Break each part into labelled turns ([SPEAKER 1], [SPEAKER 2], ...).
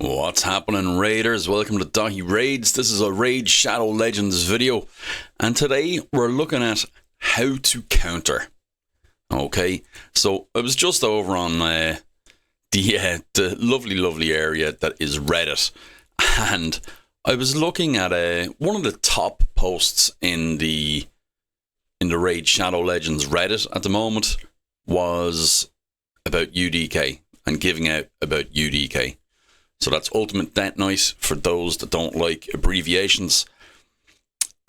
[SPEAKER 1] What's happening, Raiders? Welcome to daithiraids. This is a Raid Shadow Legends video, and today we're looking at how to counter. Okay, so I was just over on the lovely area that is Reddit, and I was looking at one of the top posts in the Raid Shadow Legends Reddit at the moment was about UDK and giving out about UDK. So that's Ultimate Death Knight for those that don't like abbreviations.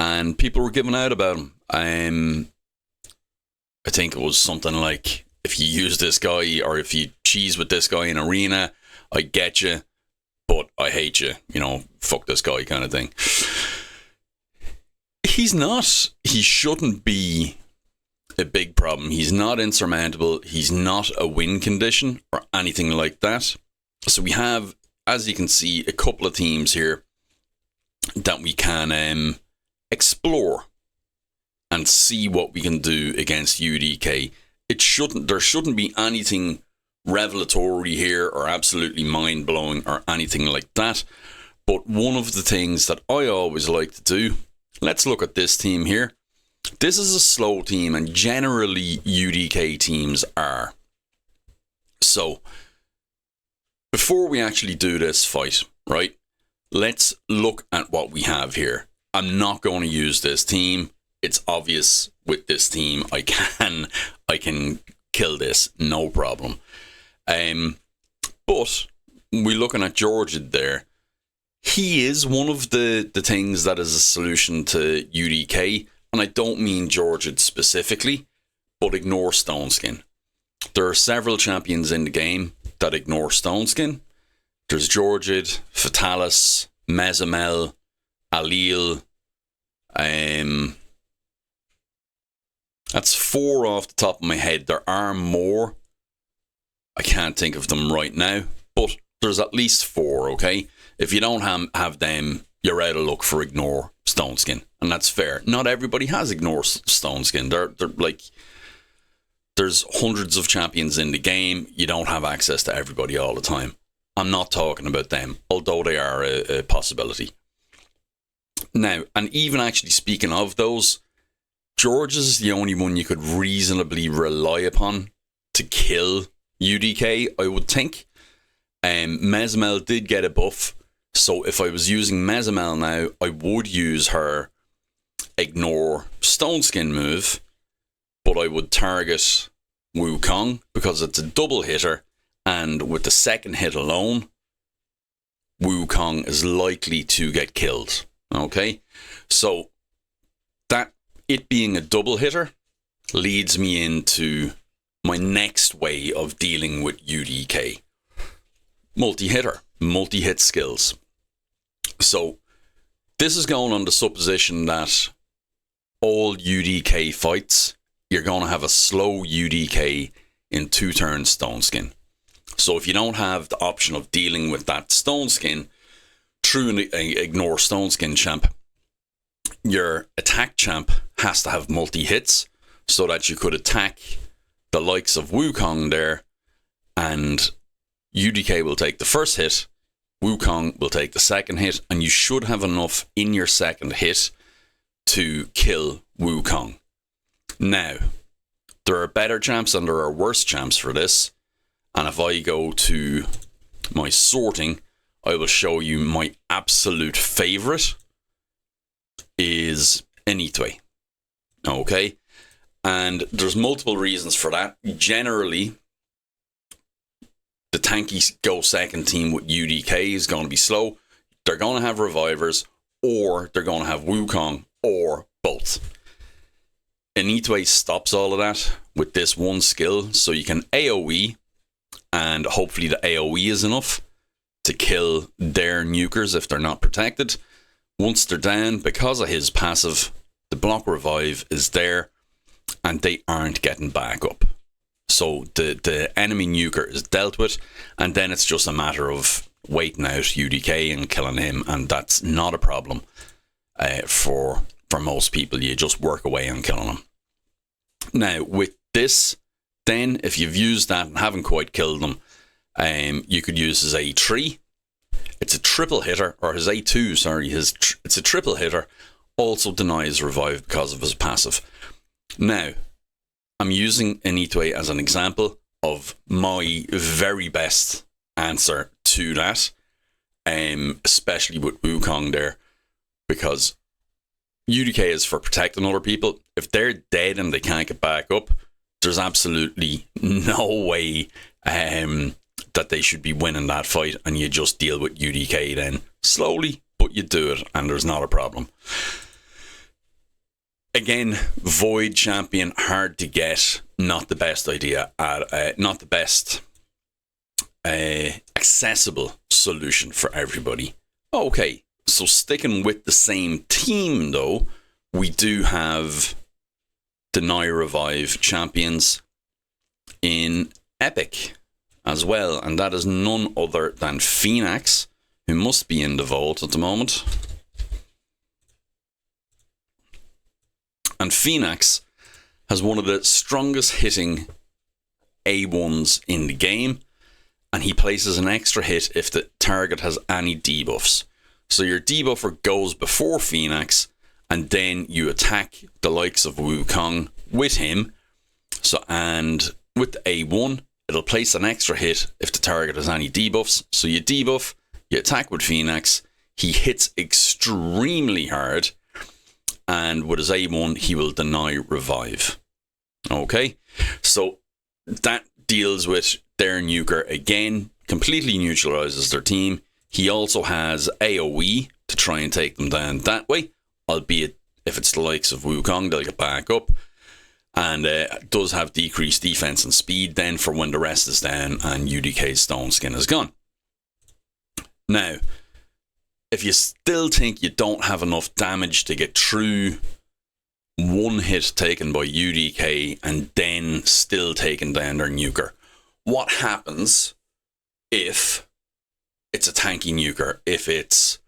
[SPEAKER 1] And people were giving out about him. I think it was something like, if you use this guy or if you cheese with this guy in arena, I get you, but I hate you. You know, fuck this guy kind of thing. He shouldn't be a big problem. He's not insurmountable. He's not a win condition or anything like that. So we have, as you can see, a couple of teams here that we can explore and see what we can do against UDK. There shouldn't be anything revelatory here or absolutely mind-blowing or anything like that. But one of the things that I always like to do, let's look at this team here. This is a slow team, and generally UDK teams are. So before we actually do this fight, right, let's look at what we have here. I'm not going to use this team. It's obvious with this team I can kill this, no problem. But we're looking at Georgia there. He is one of the things that is a solution to UDK, and I don't mean Georgia specifically, but ignore Stoneskin. There are several champions in the game that ignore Stoneskin. There's Georgid, Fatalis, Mezamel, Alil. That's 4 off the top of my head. There are more. I can't think of them right now, but there's at least 4, okay? If you don't have them, you're out of luck for ignore Stoneskin, and that's fair. Not everybody has ignore Stoneskin. They're like, there's hundreds of champions in the game. You don't have access to everybody all the time. I'm not talking about them, although they are a possibility. Now, and even actually speaking of those, George is the only one you could reasonably rely upon to kill UDK, I would think. Mezamel did get a buff, so if I was using Mezamel now, I would use her ignore Stoneskin move, but I would target Wukong because it's a double hitter, and with the second hit alone, Wukong is likely to get killed. Okay, so that it being a double hitter leads me into my next way of dealing with UDK. Multi-hitter, multi-hit skills. So this is going on the supposition that all UDK fights, you're going to have a slow UDK in 2 turns Stoneskin. So if you don't have the option of dealing with that Stoneskin through an ignore Stoneskin champ, your attack champ has to have multi-hits so that you could attack the likes of Wukong there, and UDK will take the first hit, Wukong will take the second hit, and you should have enough in your second hit to kill Wukong. Now, there are better champs and there are worse champs for this, and if I go to my sorting, I will show you my absolute favourite is Enitwe. Okay? And there's multiple reasons for that. Generally, the tanky go second team with UDK is going to be slow. They're going to have revivers, or they're going to have Wukong, or both. Enitwe stops all of that with this one skill, so you can AoE, and hopefully the AoE is enough to kill their nukers if they're not protected. Once they're down, because of his passive, the block revive is there, and they aren't getting back up. So the enemy nuker is dealt with, and then it's just a matter of waiting out UDK and killing him, and that's not a problem for most people. You just work away on killing him. Now, with this, then, if you've used that and haven't quite killed them, you could use his A3, It's a triple hitter, or his A2, sorry, it's a triple hitter, also denies revive because of his passive. Now, I'm using Initue as an example of my very best answer to that, especially with Wukong there, because UDK is for protecting other people. If they're dead and they can't get back up, there's absolutely no way that they should be winning that fight, and you just deal with UDK then slowly, but you do it, and there's not a problem. Again, Void champion, hard to get, not the best idea, not the best accessible solution for everybody. Okay, so sticking with the same team though, we do have Deny Revive champions in Epic as well, and that is none other than Phoenix, who must be in the vault at the moment. And Phoenix has one of the strongest hitting A1s in the game, and he places an extra hit if the target has any debuffs. So your debuffer goes before Phoenix, and then you attack the likes of Wukong with him. So, and with the A1, it'll place an extra hit if the target has any debuffs. So you debuff, you attack with Phoenix, he hits extremely hard, and with his A1, he will deny revive. Okay, so that deals with their nuker again, completely neutralizes their team. He also has AoE to try and take them down that way, albeit if it's the likes of Wukong, they'll get back up. And does have decreased defense and speed then for when the rest is down and UDK's Stone Skin is gone. Now, if you still think you don't have enough damage to get through one hit taken by UDK and then still taking down their nuker, what happens if it's a tanky nuker? If it's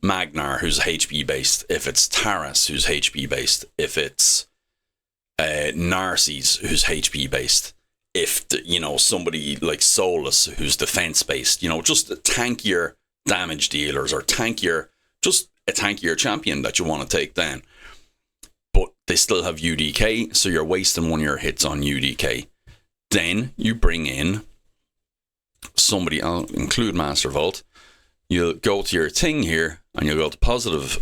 [SPEAKER 1] Magnar, who's HP based, if it's Taras, who's HP based, if it's Narses, who's HP based, if somebody like Solus, who's defense based, just tankier damage dealers, or just a tankier champion that you want to take down, but they still have UDK, so you're wasting one of your hits on UDK. Then you bring in somebody, I'll include Master Vault, you'll go to your thing here, and you'll go to positive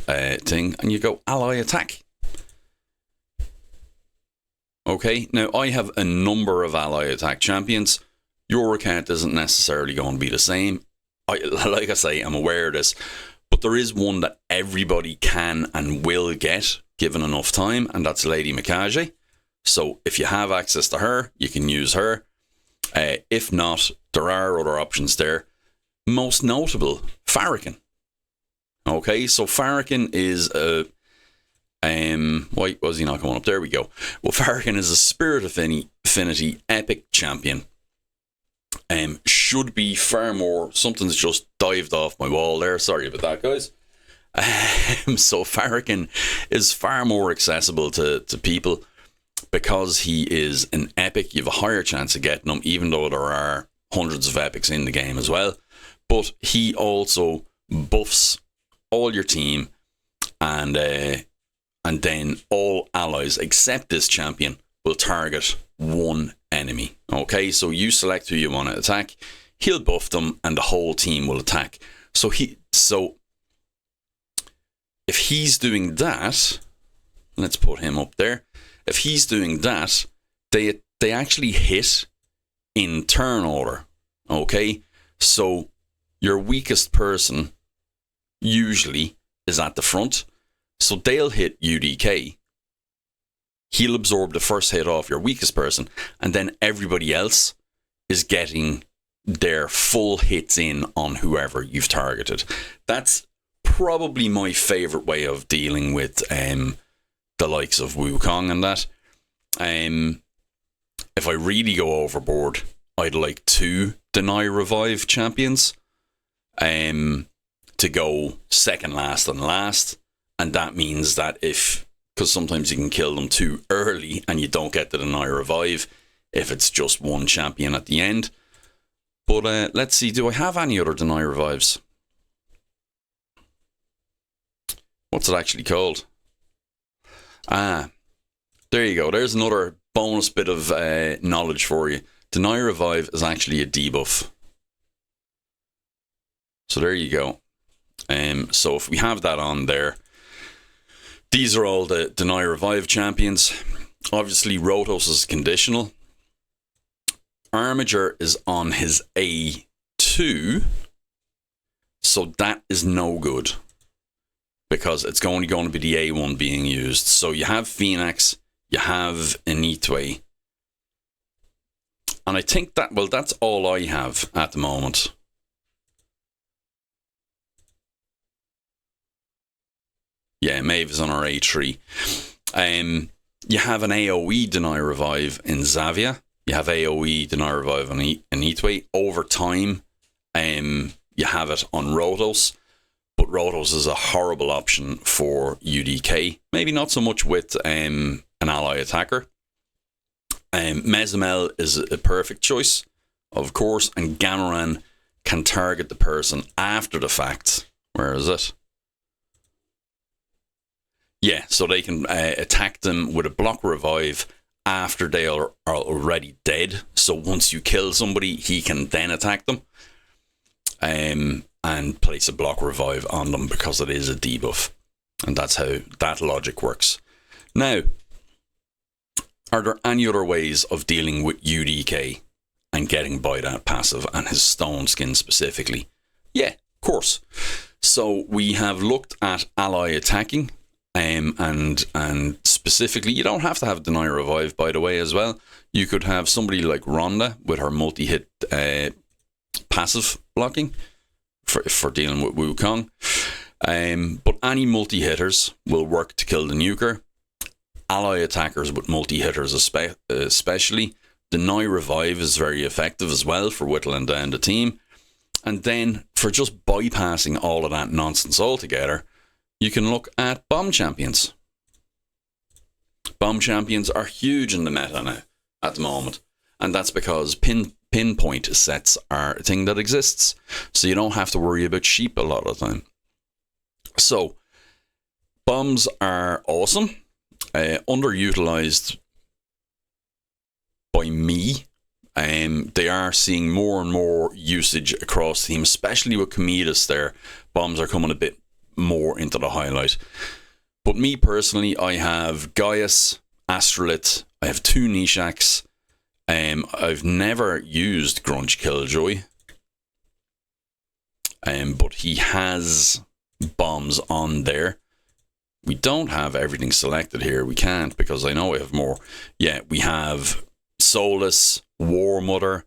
[SPEAKER 1] thing, and you go ally attack. Okay, now I have a number of ally attack champions. Your account isn't necessarily going to be the same. Like I say, I'm aware of this, but there is one that everybody can and will get given enough time, and that's Lady Mikage. So if you have access to her, you can use her. If not, there are other options there. Most notable, Farrakhan. Okay, so Farrakhan is a why was he not coming up? There we go. Well, Farrakhan is a Spirit Affinity Epic champion. Should be far more. Something's just dived off my wall there. Sorry about that, guys. So Farrakhan is far more accessible to people because he is an epic. You have a higher chance of getting him, even though there are hundreds of epics in the game as well. But he also buffs all your team, and then all allies except this champion will target one enemy. Okay, so you select who you want to attack, he'll buff them, and the whole team will attack. So if he's doing that, let's put him up there. If he's doing that, they actually hit in turn order. Okay, so your weakest person usually is at the front. So they'll hit UDK. He'll absorb the first hit off your weakest person, and then everybody else is getting their full hits in on whoever you've targeted. That's probably my favourite way of dealing with the likes of Wukong and that. If I really go overboard, I'd like 2 Deny Revive champions to go second last and last. And that means that because sometimes you can kill them too early and you don't get the Deny Revive if it's just one champion at the end. But let's see, do I have any other Deny Revives? What's it actually called? Ah, there you go. There's another bonus bit of knowledge for you. Deny Revive is actually a debuff. So there you go. So if we have that on there, these are all the Deny Revive champions. Obviously, Rotos is conditional. Armiger is on his A2. So that is no good, because it's only going to be the A1 being used. So you have Phoenix, you have Initwe. And I think that, well, that's all I have at the moment. Yeah, Maeve is on our A3. You have an AoE Deny Revive in Xavia. You have AoE Deny Revive on Initwe. Over time, you have it on Rotos. But Rotos is a horrible option for UDK. Maybe not so much with an ally attacker. Mezimel is a perfect choice, of course. And Gamoran can target the person after the fact. Where is it? Yeah, so they can attack them with a block revive after they are already dead. So once you kill somebody, he can then attack them. And place a block revive on them because it is a debuff. And that's how that logic works. Now, are there any other ways of dealing with UDK and getting by that passive and his stone skin specifically? Yeah, of course. So we have looked at ally attacking. And specifically, you don't have to have Deny Revive, by the way, as well. You could have somebody like Rhonda with her multi-hit passive blocking for dealing with Wukong. But any multi-hitters will work to kill the nuker. Ally attackers with multi-hitters especially. Deny Revive is very effective as well for whittling down the team. And then for just bypassing all of that nonsense altogether, you can look at bomb champions. Bomb champions are huge in the meta now at the moment. And that's because pinpoint sets are a thing that exists. So you don't have to worry about sheep a lot of the time. So, bombs are awesome. Underutilized by me. They are seeing more and more usage across the team, especially with Cometus there. Bombs are coming a bit more into the highlight. But me personally, I have Gaius, Astrolith, I have 2 Nishaks. I've never used Grunge Killjoy. But he has bombs on there. We don't have everything selected here. We can't, because I know we have more. Yeah, we have Solus, War Mother.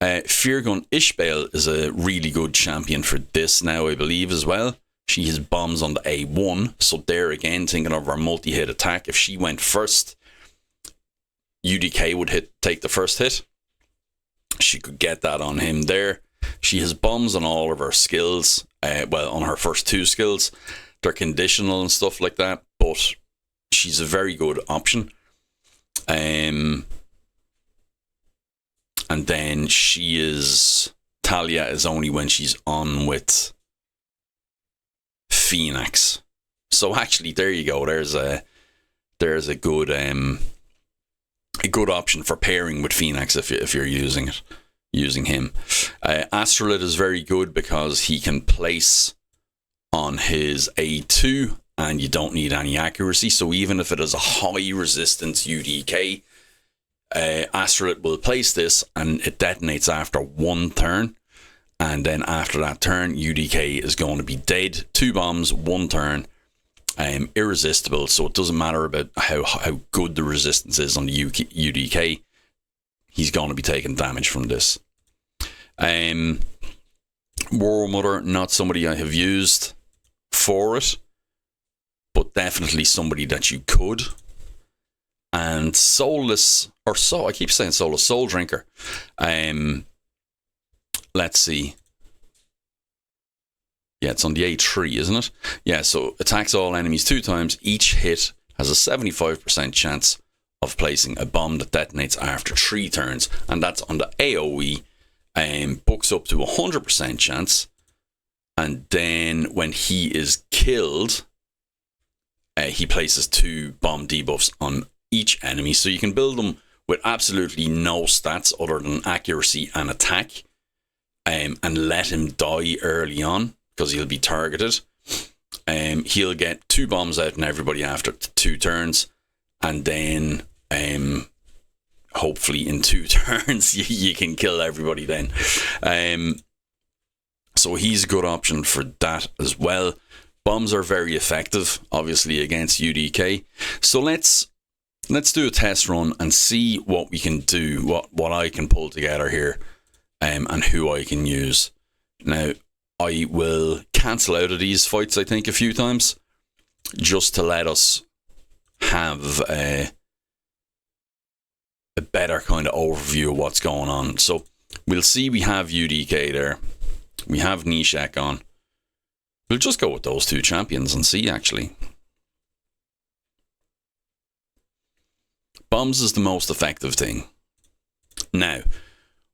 [SPEAKER 1] Feargun Ishbel is a really good champion for this now, I believe, as well. She has bombs on the A1, so there again, thinking of our multi-hit attack. If she went first, UDK would take the first hit. She could get that on him there. She has bombs on all of her skills. Well, on her first 2 skills. They're conditional and stuff like that, but she's a very good option. And then Talia is only when she's on with Phoenix. So actually, there you go. There's a good option for pairing with Phoenix if you're using him. Astrolith is very good because he can place on his A2 and you don't need any accuracy. So even if it is a high resistance UDK, Astrolith will place this and it detonates after 1 turn. And then after that turn, UDK is going to be dead. 2 bombs, 1 turn. Irresistible, so it doesn't matter about how good the resistance is on the UDK. He's going to be taking damage from this. War Mother, not somebody I have used for it, but definitely somebody that you could. And Soulless, I keep saying Soulless, Soul Drinker. Let's see. Yeah, it's on the A3, isn't it? Yeah, so attacks all enemies 2 times. Each hit has a 75% chance of placing a bomb that detonates after 3 turns. And that's on the AoE. Books up to 100% chance. And then when he is killed, he places 2 bomb debuffs on each enemy. So you can build them with absolutely no stats other than accuracy and attack, and let him die early on because he'll be targeted. He'll get 2 bombs out on everybody after 2 turns, and then hopefully in 2 turns you can kill everybody then. So he's a good option for that as well. Bombs are very effective, obviously, against UDK. So let's do a test run and see what we can do, what I can pull together here, and who I can use. Now, I will cancel out of these fights, I think, a few times, just to let us have a better kind of overview of what's going on. So we'll see we have UDK there. We have Nishak on. We'll just go with those 2 champions and see, actually. Bombs is the most effective thing. Now,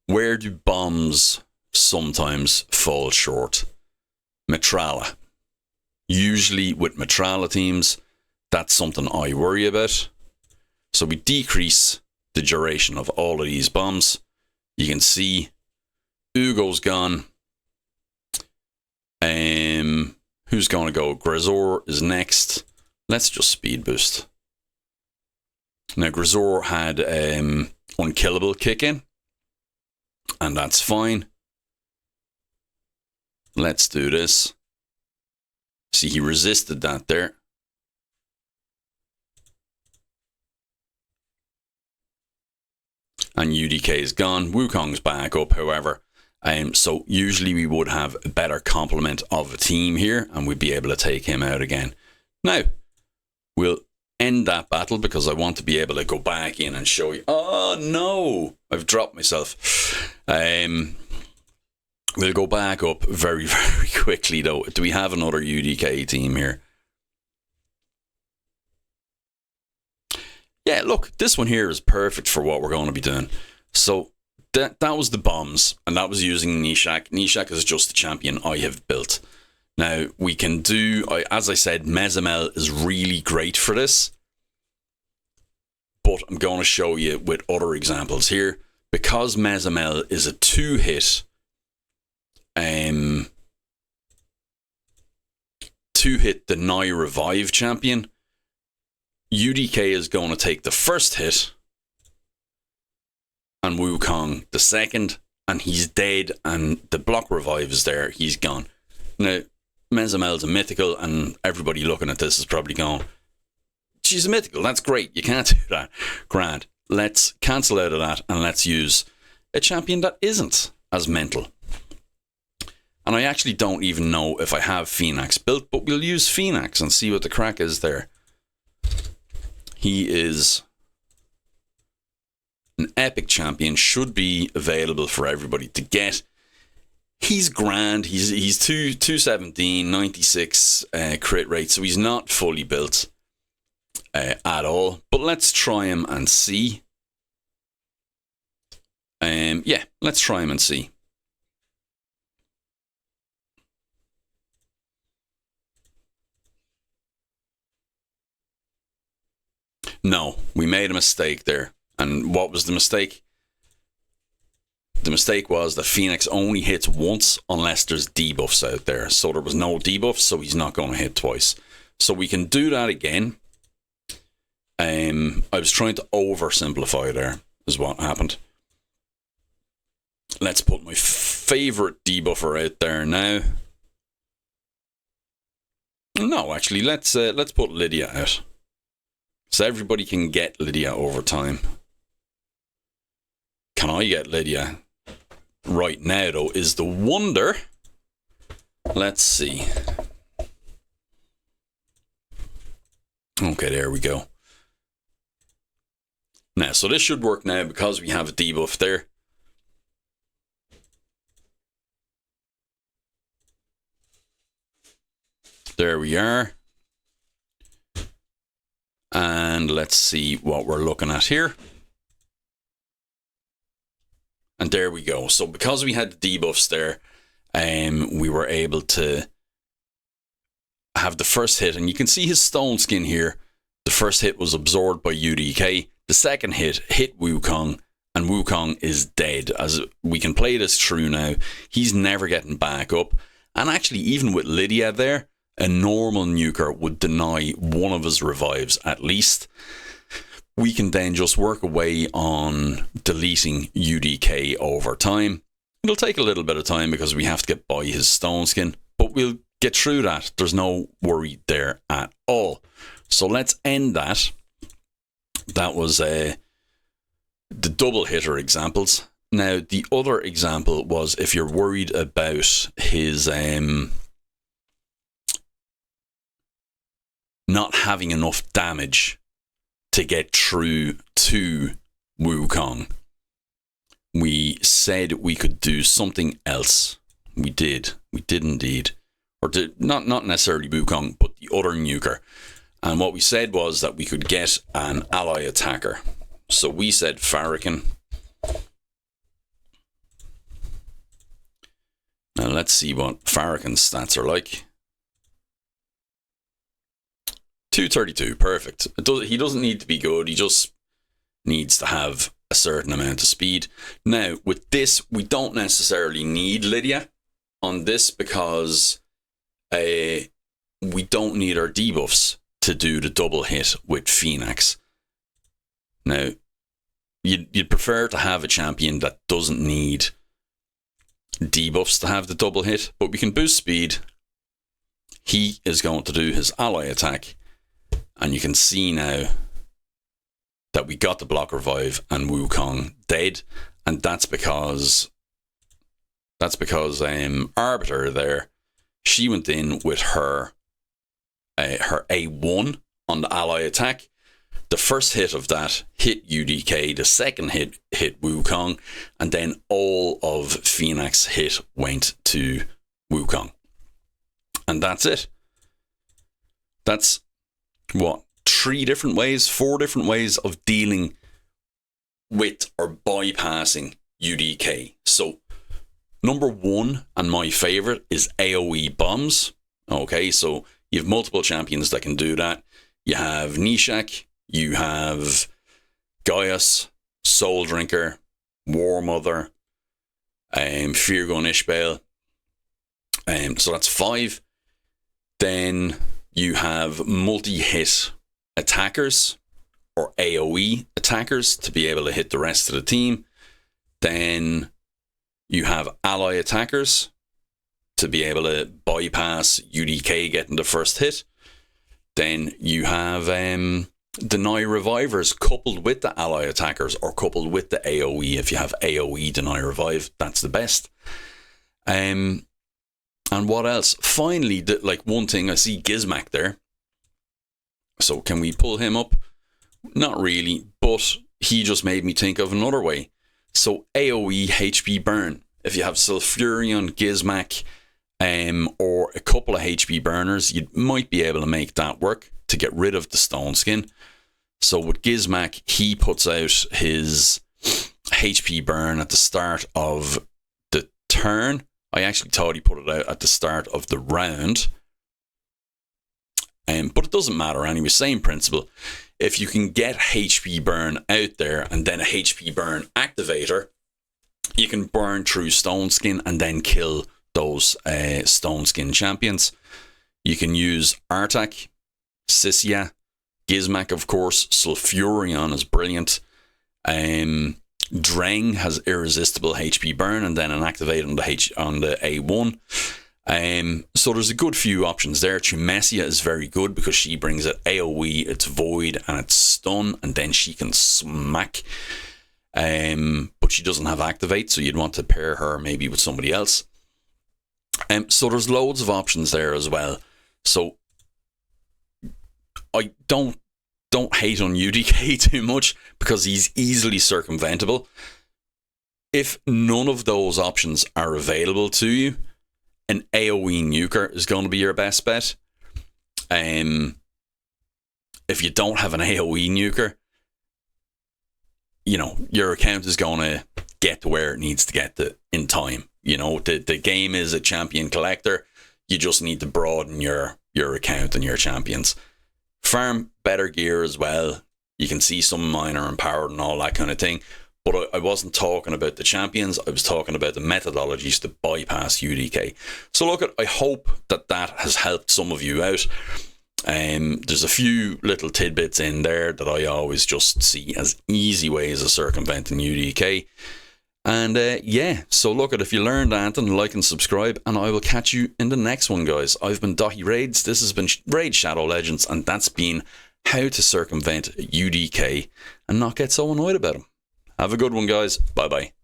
[SPEAKER 1] where do bombs sometimes fall short? Matrala. Usually with Matrala teams, that's something I worry about. So we decrease the duration of all of these bombs. You can see Ugo's gone. Who's going to go? Grisor is next. Let's just speed boost. Now, Grisor had Unkillable kick in, and that's fine. Let's do this. See, he resisted that there. And UDK is gone. Wukong's back up, however. So usually we would have a better complement of a team here, and we'd be able to take him out again. Now, we'll end that battle because I want to be able to go back in and show you. Oh no, I've dropped myself. We'll go back up very, very quickly though. Do we have another UDK team here? Yeah, look, this one here is perfect for what we're going to be doing. So that was the bombs, and that was using Nishak. Nishak is just the champion I have built. Now, we can do, as I said, Mezamel is really great for this. But I'm going to show you with other examples here. Because Mezamel is a 2-hit, 2-hit deny revive champion, UDK is going to take the first hit, and Wukong the second, and he's dead, and the block revive is there, he's gone. Now, Mezamel's a mythical, and everybody looking at this is probably going, she's a mythical, that's great, you can't do that. Grand. Let's cancel out of that, and let's use a champion that isn't as mental. And I actually don't even know if I have Phoenix built, but we'll use Phoenix and see what the crack is there. He is an epic champion, should be available for everybody to get. He's grand. He's 217, 96 crit rate, so he's not fully built at all. But let's try him and see. Yeah, let's try him and see. No, we made a mistake there. And what was the mistake? The mistake was that Phoenix only hits once unless there's debuffs out there. So there was no debuffs, so he's not going to hit twice. So we can do that again. I was trying to oversimplify there, is what happened. Let's put my favorite debuffer out there now. No, actually, let's put Lydia out. So everybody can get Lydia over time. Can I get Lydia right now, though, is the wonder. Let's see. Okay, there we go. Now, so this should work now because we have a debuff there. There we are. And let's see what we're looking at here. And there we go. So because we had the debuffs there, we were able to have the first hit, and you can see his stone skin here. The first hit was absorbed by UDK. The second hit Wukong, and Wukong is dead. As we can play this through now, he's never getting back up. And actually, even with Lydia there, a normal nuker would deny one of his revives at least. We can then just work away on deleting UDK over time. It'll take a little bit of time because we have to get by his stone skin, but we'll get through that. There's no worry there at all. So let's end that. That was the double hitter examples. Now, the other example was if you're worried about his not having enough damage to get through to Wukong. We said we could do something else. We did indeed. Or not necessarily Wukong, but the other nuker. And what we said was that we could get an ally attacker. So we said Farrakhan. Now let's see what Farrakhan's stats are like. 232, perfect. He doesn't need to be good, he just needs to have a certain amount of speed. Now, with this, we don't necessarily need Lydia on this because we don't need our debuffs to do the double hit with Phoenix. Now, you'd prefer to have a champion that doesn't need debuffs to have the double hit, but we can boost speed. He is going to do his ally attack, and you can see now that we got the block revive and Wukong dead, and that's because Arbiter there, she went in with her A1 on the ally attack. The first hit of that hit UDK, the second hit Wukong, and then all of Phoenix hit went to Wukong. And that's it. That's what? 4 different ways of dealing with or bypassing UDK. So, number 1, and my favourite, is AoE bombs. Okay, so you have multiple champions that can do that. You have Nishak, you have Gaius, Soul Drinker, War Mother, Feargun Ishbel. So that's 5. Then you have multi-hit attackers or AoE attackers to be able to hit the rest of the team. Then you have ally attackers to be able to bypass UDK getting the first hit. Then you have deny revivers coupled with the ally attackers or coupled with the AoE. If you have AoE deny revive, that's the best. And what else? Finally, one thing, I see Gizmak there. So can we pull him up? Not really, but he just made me think of another way. So AoE HP burn. If you have Sulfurion, Gizmak, or a couple of HP burners, you might be able to make that work to get rid of the stone skin. So with Gizmak, he puts out his HP burn at the start of the turn. I actually thought he put it out at the start of the round. But it doesn't matter anyway, same principle. If you can get HP burn out there and then a HP burn activator, you can burn through stone skin and then kill those stone skin champions. You can use Artak, Sisia, Gizmak, of course. Sulfurion is brilliant. Dreng has irresistible HP burn and then an activate on the A1. So there's a good few options there. Chumesia is very good because she brings it AoE, it's void, and it's stun, and then she can smack. But she doesn't have activate, so you'd want to pair her maybe with somebody else. So there's loads of options there as well. So I don't hate on UDK too much because he's easily circumventable. If none of those options are available to you, an AoE nuker is going to be your best bet. If you don't have an AoE nuker, your account is going to get to where it needs to get to in time. The game is a champion collector. You just need to broaden your your account and your champions. Farm better gear as well. You can see some of mine are empowered and all that kind of thing. But I wasn't talking about the champions. I was talking about the methodologies to bypass UDK. So look, I hope that has helped some of you out. There's a few little tidbits in there that I always just see as easy ways of circumventing UDK. And yeah, so look, if you learned anything, like and subscribe, and I will catch you in the next one, guys. I've been daithiraids. This has been Raid Shadow Legends, and that's been how to circumvent UDK and not get so annoyed about them. Have a good one, guys. Bye bye.